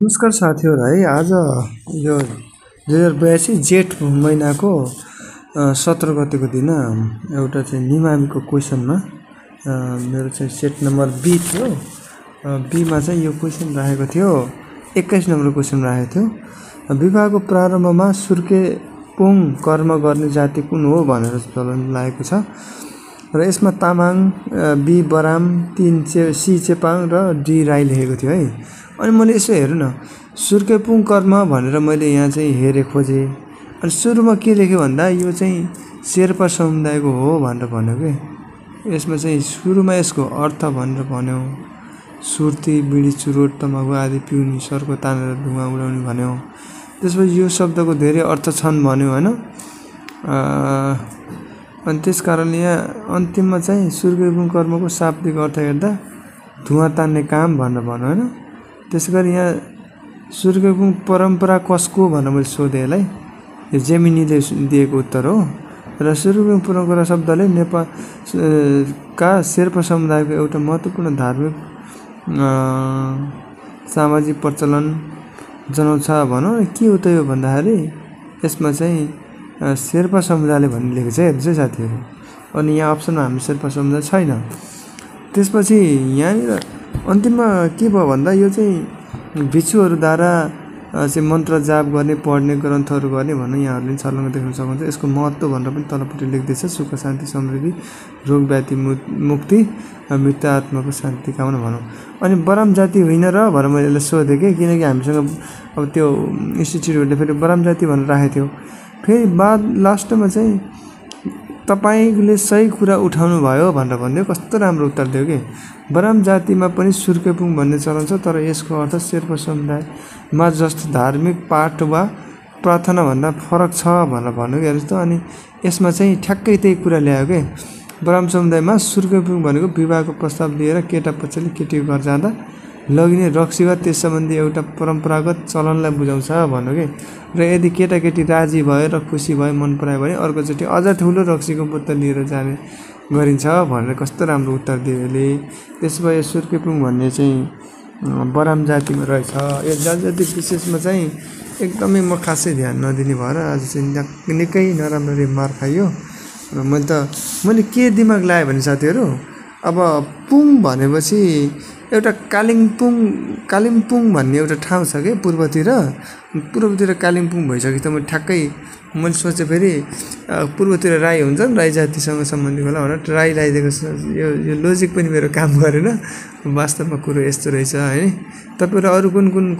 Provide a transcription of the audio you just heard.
नमस्कार साथीहरू है आज यो 2082 जेठ महिनाको 17 गतेको दिन एउटा चाहिँ निमाविको क्वेसनमा मेरो चाहिँ सेट नम्बर बी थियो। बीमा चाहिँ यो क्वेसन राखेको थियो 21 नम्बर क्वेसन राखेको थियो। विवाहको प्रारम्भमा सुर्के पुङ कर्म गर्ने जाति कुन हो भनेर चलन लागेको छ र यसमा तामाङ, बी बराम, सी चेपाङ र डी राई लेखेको थियो है। अनि मैले यसो हेर्नु न सुर्केपुङ कर्म भनेर मैले यहाँ चाहिँ हेरेँ खोजेँ। अनि सुरुमा के लेख्यो भन्दा यो चाहिँ शेर्पा समुदायको हो भनेर भन्यो के। यसमा चाहिँ सुरुमा यसको अर्थ भनेर भन्यो सुर्ती, बिडी, चुरोट, तमाकु आदि पिउनु, सर्को तानेर धुवा उडाउने भन्यो। त्यसपछि यो शब्दको धेरै अर्थ छन् भन्यो हैन। अनि त्यस कारणले यहाँ अन्तिममा चाहिँ सुर्केपुङ कर्मको शाब्दिक अर्थ हेर्दा धुवा तान्ने काम भनेर भन्यो हैन। त्यसैगरी यहाँ सुर्केपुङ परम्परा कसको भनेर मैले सोधेँ यसलाई। यो जेमिनीले दिएको उत्तर हो र सुर्केपुङ परम्परा शब्दले नेपाल का शेर्पा समुदायको एउटा महत्त्वपूर्ण धार्मिक सामाजिक प्रचलन जनाउँछ भनौँ। के हो त यो भन्दाखेरि यसमा चाहिँ शेर्पा समुदायले भन्ने लेखेको छ हेर्नुहोस् है साथीहरू। अनि यहाँ अप्सनमा हाम्रो शेर्पा समुदाय छैन। त्यसपछि यहाँनिर अन्तिममा के भयो भन्दा यो चाहिँ भिक्षुहरूद्वारा चाहिँ मन्त्र जाप गर्ने, पढ्ने, ग्रन्थहरू गर्ने भन्ने यहाँहरूले छर्लङ्ग देख्न सक्नुहुन्छ। यसको महत्त्व भनेर पनि तलपट्टि लेख्दैछ सुख शान्ति समृद्धि रोग व्याधि मुक्ति मृत्यु आत्माको शान्ति कामना भनौँ। अनि बराम जाति होइन र भनेर मैले यसलाई सोधेँ कि किनकि हामीसँग अब त्यो इन्स्टिट्युटहरूले फेरि बराम जाति भनेर राखेको थियो। फेरि बाद लास्टमा चाहिँ तपाईले सही कुरा उठाउनु भयो भनेर भन्यो। कस्तो राम्रो उत्तर दियो कि बराम जातिमा पनि सुर्केपुङ भन्ने चलन छ तर यसको अर्थ शेर्पा समुदायमा जस्तो धार्मिक पाठ वा प्रार्थना भन्दा फरक छ भनेर भन्यो कि हेर्नुहोस् त। अनि यसमा चाहिँ ठ्याक्कै त्यही कुरा ल्यायो कि बराम समुदायमा सुर्केपुङ भनेको विवाहको प्रस्ताव लिएर केटा पक्षले केटीको घर जाँदा लगिने रक्सी वा त्यस सम्बन्धी एउटा परम्परागत चलनलाई बुझाउँछ भन्यो कि। र यदि केटाकेटी राजी भयो र खुसी भयो मन परायो भने अर्कोचोटि अझ ठुलो रक्सीको बोतल लिएर जाने गरिन्छ भनेर कस्तो राम्रो उत्तर दियो यसले। त्यसपछि सुर्केपुङ भन्ने चाहिँ बराम जातिमा रहेछ। यो जाति विशेषमा चाहिँ एकदमै म खासै ध्यान नदिने भएर आज चाहिँ निकै नराम्ररी मार खाइयो। र मैले के दिमाग लगाएँ भने साथीहरू अब पुङ भनेपछि एउटा कालिम्पोङ भन्ने एउटा ठाउँ छ कि पूर्वतिर कालिम्पोङ भइसक्यो त म ठ्याक्कै मैले सोचेँ फेरि पूर्वतिर राई हुन्छ नि राई जातिसँग सम्बन्धित होला भनेर राई लगाइदिएको यो लोजिक पनि मेरो काम गरेन। वास्तवमा कुरो यस्तो रहेछ है। तपाईँहरू अरू कुन